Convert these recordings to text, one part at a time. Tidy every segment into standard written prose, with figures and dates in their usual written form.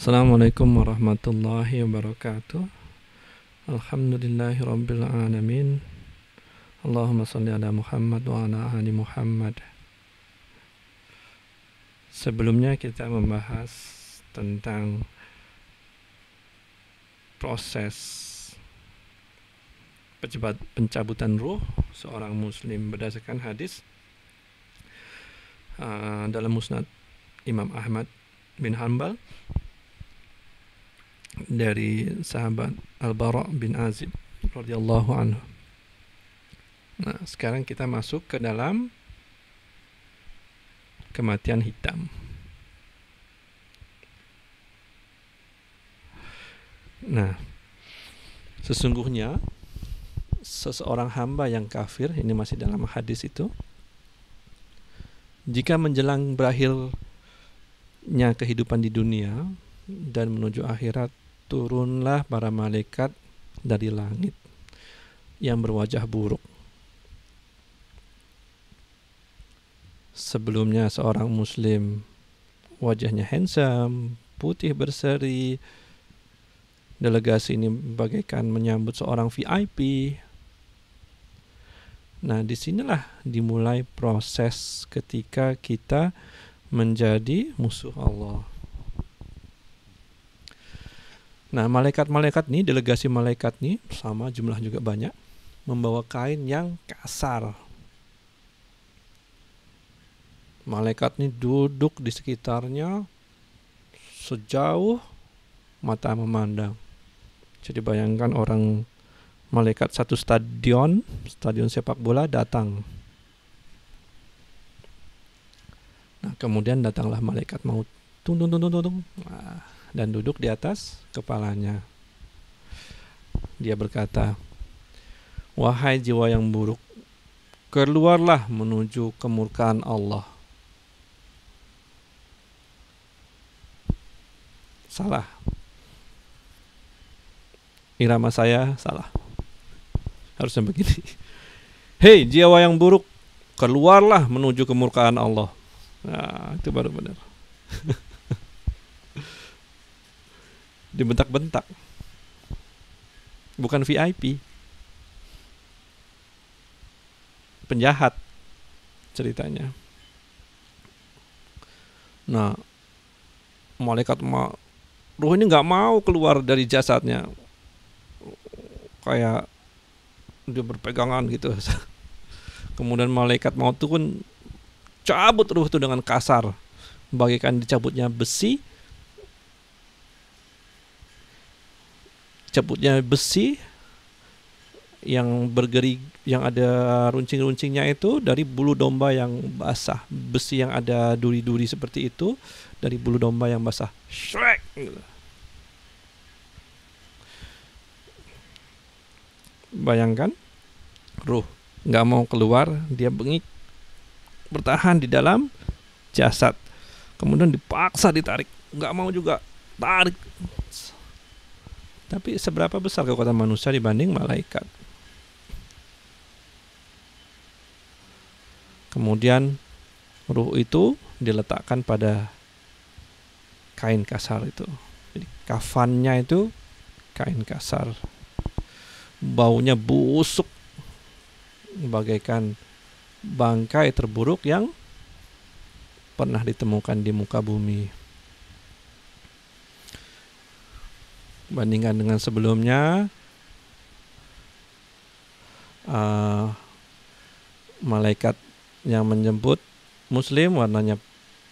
Assalamualaikum warahmatullahi wabarakatuh. Alhamdulillahirabbil alamin. Allahumma shalli ala Muhammad wa ala ali Muhammad. Sebelumnya kita membahas tentang proses pencabutan ruh seorang muslim berdasarkan hadis dalam Musnad Imam Ahmad bin Hanbal dari sahabat Al-Bara' bin Azib radhiyallahu anhu. Nah, sekarang kita masuk ke dalam kematian hitam. Nah, sesungguhnya seseorang hamba yang kafir, ini masih dalam hadis itu, jika menjelang berakhirnya kehidupan di dunia dan menuju akhirat, turunlah para malaikat dari langit yang berwajah buruk. Sebelumnya seorang muslim wajahnya handsome, putih berseri. Delegasi ini bagaikan menyambut seorang VIP. Nah, disinilah dimulai proses ketika kita menjadi musuh Allah. Nah, malaikat-malaikat nih, delegasi malaikat nih, sama jumlah juga banyak, membawa kain yang kasar. Malaikat nih duduk di sekitarnya sejauh mata memandang. Jadi bayangkan orang malaikat satu stadion sepak bola datang. Nah, kemudian datanglah malaikat maut. Tung. Nah, dan duduk di atas kepalanya. Dia berkata, "Wahai jiwa yang buruk, keluarlah menuju kemurkaan Allah." Salah. Irama saya salah. Harusnya begini. Hei jiwa yang buruk, keluarlah menuju kemurkaan Allah. Nah, itu baru benar. Dibentak-bentak. Bukan VIP. Penjahat ceritanya. Nah, malaikat ruh ini nggak mau keluar dari jasadnya. Kayak dia berpegangan gitu. Kemudian malaikat maut itu pun cabut ruh itu dengan kasar, bagaikan dicabutnya besi yang bergeri, yang ada runcing-runcingnya itu dari bulu domba yang basah. Besi yang ada duri-duri seperti itu dari bulu domba yang basah. Shrek gitu. Bayangkan, ruh nggak mau keluar, dia bengik bertahan di dalam jasad. Kemudian dipaksa ditarik, nggak mau juga, tarik. Tapi seberapa besar kekuatan manusia dibanding malaikat? Kemudian ruh itu diletakkan pada kain kasar itu. Jadi kafannya itu kain kasar. Baunya busuk bagaikan bangkai terburuk yang pernah ditemukan di muka bumi. Bandingkan dengan sebelumnya, malaikat yang menjemput muslim warnanya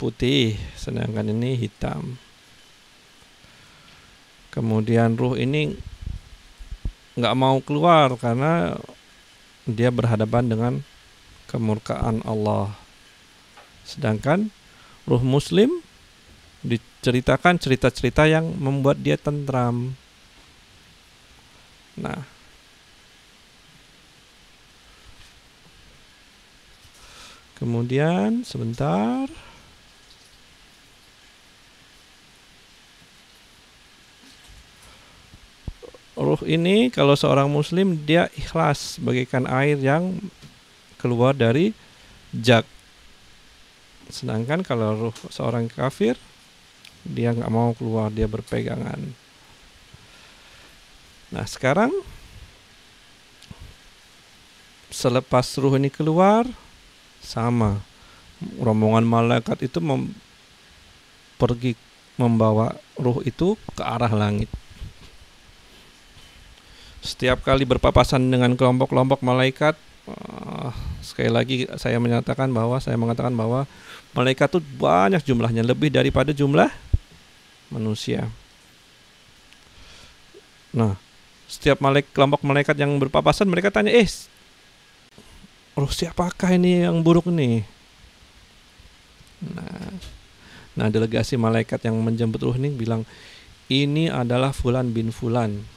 putih, sedangkan ini hitam. Kemudian ruh ini nggak mau keluar karena dia berhadapan dengan kemurkaan Allah. Sedangkan ruh muslim diceritakan cerita-cerita yang membuat dia tentram. Nah, kemudian sebentar. Ruh ini kalau seorang muslim dia ikhlas bagaikan air yang keluar dari jug. Sedangkan kalau ruh seorang kafir Dia nggak mau keluar, dia berpegangan. Nah sekarang selepas ruh ini keluar, sama rombongan malaikat itu pergi membawa ruh itu ke arah langit. Setiap kali berpapasan dengan kelompok-kelompok malaikat, sekali lagi saya mengatakan bahwa malaikat itu banyak jumlahnya, lebih daripada jumlah manusia. Nah, setiap kelompok malaikat yang berpapasan, mereka tanya, ruh siapakah ini yang buruk nih? Nah, delegasi malaikat yang menjemput ruh ini bilang, ini adalah Fulan bin Fulan.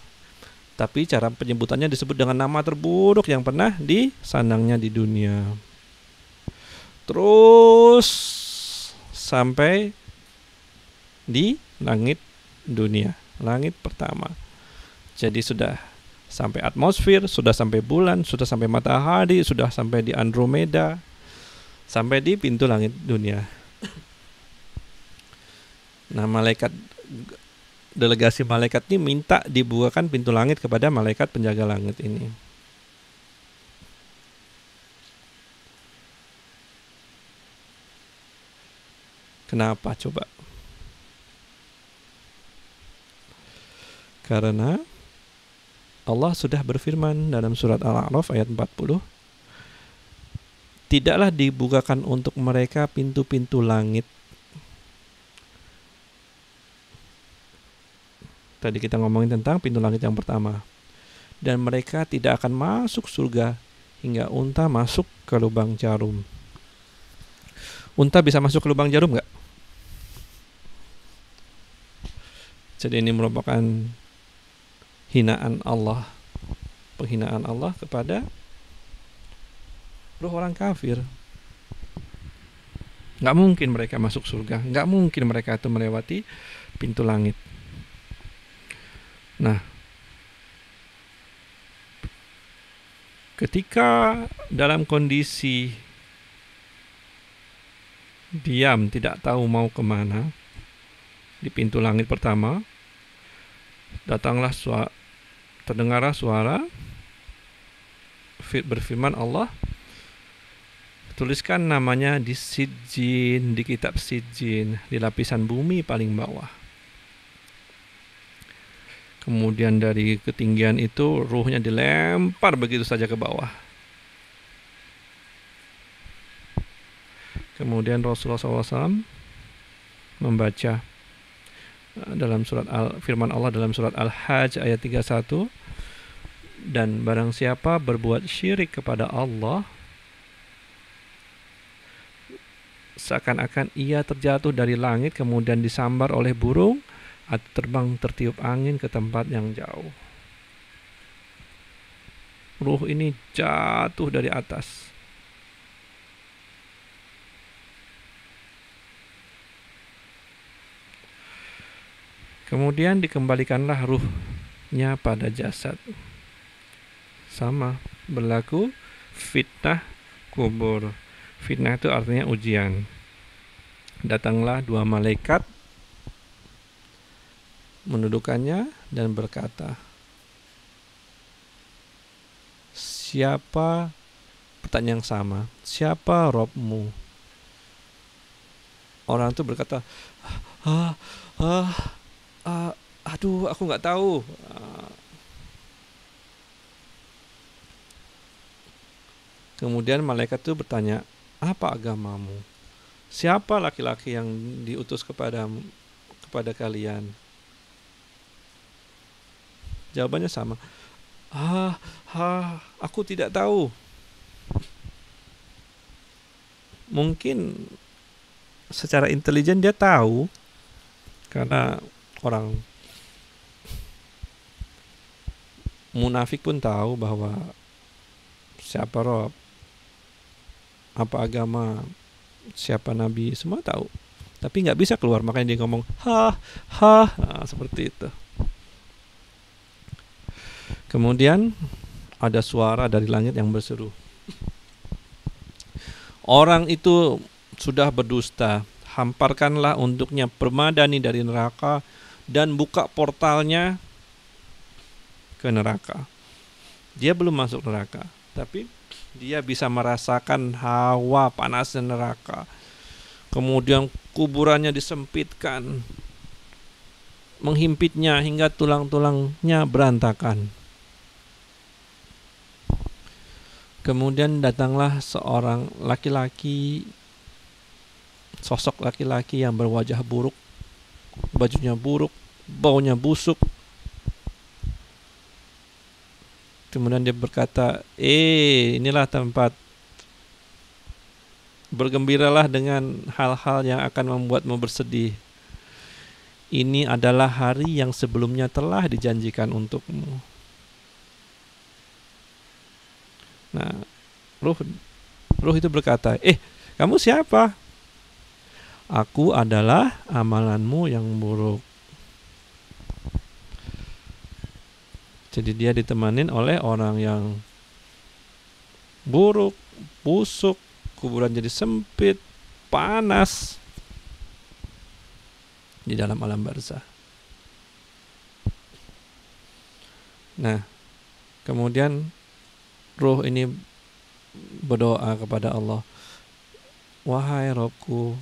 Tapi cara penyebutannya disebut dengan nama terburuk yang pernah disandangnya di dunia. Terus sampai di langit dunia, langit pertama. Jadi sudah sampai atmosfer, sudah sampai bulan, sudah sampai matahari, sudah sampai di Andromeda, sampai di pintu langit dunia. Nah, delegasi malaikat ini minta dibukakan pintu langit kepada malaikat penjaga langit ini. Kenapa coba? Karena Allah sudah berfirman dalam surat Al-A'raf ayat 40, tidaklah dibukakan untuk mereka pintu-pintu langit. Tadi kita ngomongin tentang pintu langit yang pertama. Dan mereka tidak akan masuk surga hingga unta masuk ke lubang jarum. Unta bisa masuk ke lubang jarum nggak? Jadi ini merupakan hinaan Allah, penghinaan Allah kepada ruh orang kafir. Nggak mungkin mereka masuk surga, nggak mungkin mereka itu melewati pintu langit. Nah, ketika dalam kondisi diam, tidak tahu mau kemana, di pintu langit pertama, terdengarlah suara berfirman Allah, tuliskan namanya di Sijjin, di kitab Sijjin, di lapisan bumi paling bawah. Kemudian dari ketinggian itu ruhnya dilempar begitu saja ke bawah. Kemudian Rasulullah SAW membaca dalam firman Allah dalam surat Al-Hajj ayat 31, dan barang siapa berbuat syirik kepada Allah, seakan-akan ia terjatuh dari langit kemudian disambar oleh burung atau terbang tertiup angin ke tempat yang jauh. Ruh ini jatuh dari atas. Kemudian dikembalikanlah ruhnya pada jasad. Sama berlaku fitnah kubur. Fitnah itu artinya ujian. Datanglah dua malaikat mendudukannya dan berkata, pertanyaan yang sama, siapa Robmu? Orang itu berkata, aduh, aku nggak tahu. Kemudian malaikat itu bertanya, apa agamamu? Siapa laki-laki yang diutus kepada kalian? Jawabannya sama. Aku tidak tahu. Mungkin secara intelijen dia tahu, karena orang munafik pun tahu bahwa siapa Rob, apa agama, siapa nabi, semua tahu. Tapi nggak bisa keluar, makanya dia ngomong seperti itu. Kemudian ada suara dari langit yang berseru, orang itu sudah berdusta, hamparkanlah untuknya permadani dari neraka dan buka portalnya ke neraka. Dia belum masuk neraka, tapi dia bisa merasakan hawa panas neraka. Kemudian kuburannya disempitkan, menghimpitnya hingga tulang-tulangnya berantakan. Kemudian datanglah seorang laki-laki, sosok laki-laki yang berwajah buruk, bajunya buruk, baunya busuk. Kemudian dia berkata, inilah tempat. Bergembiralah dengan hal-hal yang akan membuatmu bersedih. Ini adalah hari yang sebelumnya telah dijanjikan untukmu. Nah, ruh itu berkata, kamu siapa? Aku adalah amalanmu yang buruk. Jadi dia ditemanin oleh orang yang buruk, busuk, kuburan jadi sempit, panas di dalam alam barzah. Nah, kemudian ruh ini berdoa kepada Allah, wahai Robku,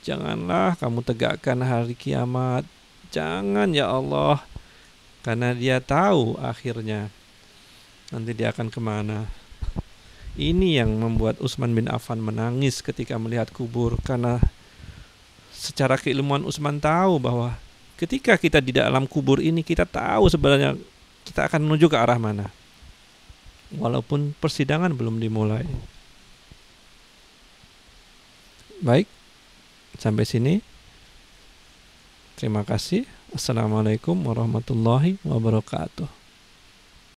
janganlah kamu tegakkan hari kiamat, jangan ya Allah, karena dia tahu akhirnya nanti dia akan kemana. Ini yang membuat Utsman bin Affan menangis ketika melihat kubur, karena secara keilmuan Utsman tahu bahwa ketika kita di dalam kubur ini, kita tahu sebenarnya kita akan menuju ke arah mana, walaupun persidangan belum dimulai. Baik, sampai sini. Terima kasih. Assalamualaikum warahmatullahi wabarakatuh.